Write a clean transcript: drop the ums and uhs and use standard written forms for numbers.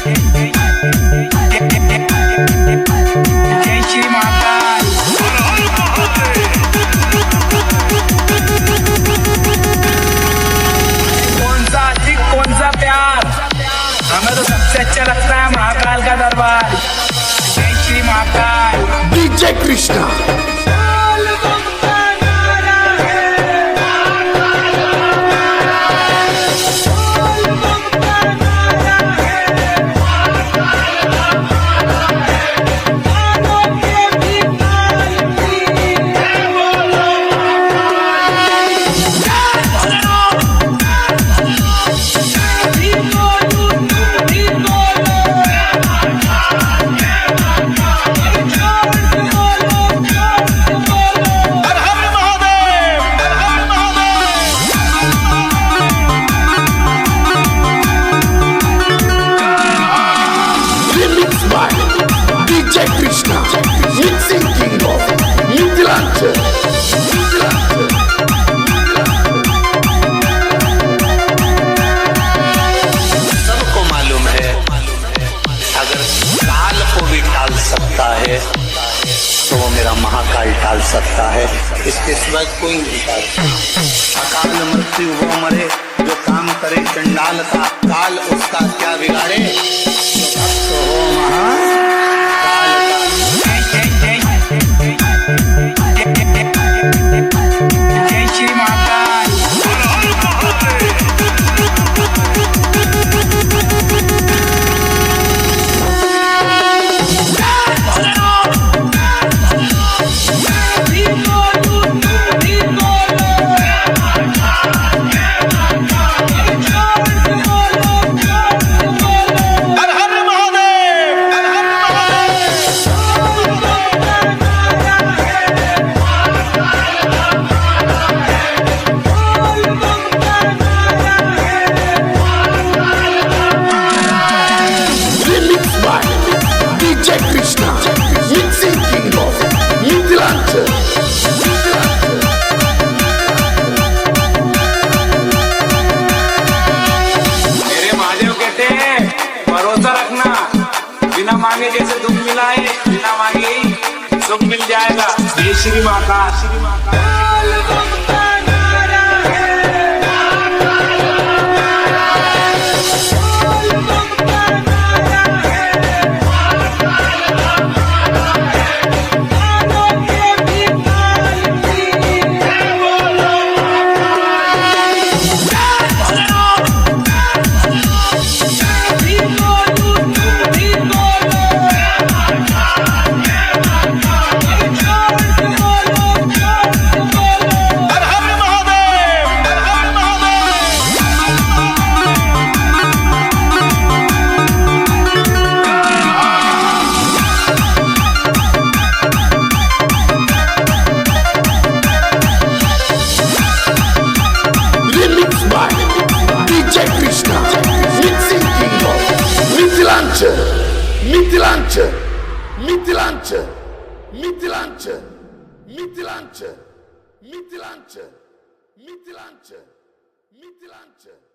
श्री महाकाल। कौन सा अधिक कौन सा प्यार, हमें तो सबसे अच्छा लगता है महाकाल का दरबार। जय Shri Mahakal. DJ Krishna. DJ Krishna mixing king of Mithilanchal. सबको मालूम है अगर काल को भी टाल सकता है तो वो मेरा महाकाल टाल सकता है, इसके सिवा कोई नहीं टाल सकता। अकाल मृत्यु वो मरे जो काम करे चंडाल का, काल उसका क्या बिगाड़े जो भक्त हो महाकाल का। जय Shri Mahakal. DJ Krishna mixing king of Mithilanchal. मेरे महादेव कहते हैं भरोसा रखना, बिना मांगे जैसे दुख मिला है, बिना मांगे ही सुख मिल जाएगा। जय श्री महाकाल। श्री महाकाल। मिथिलांचल मिथिलांचल मिथिलांचल मिथिलांचल मिथिलांचल मिथिलांचल मिथिलांचल मिथिलांचल।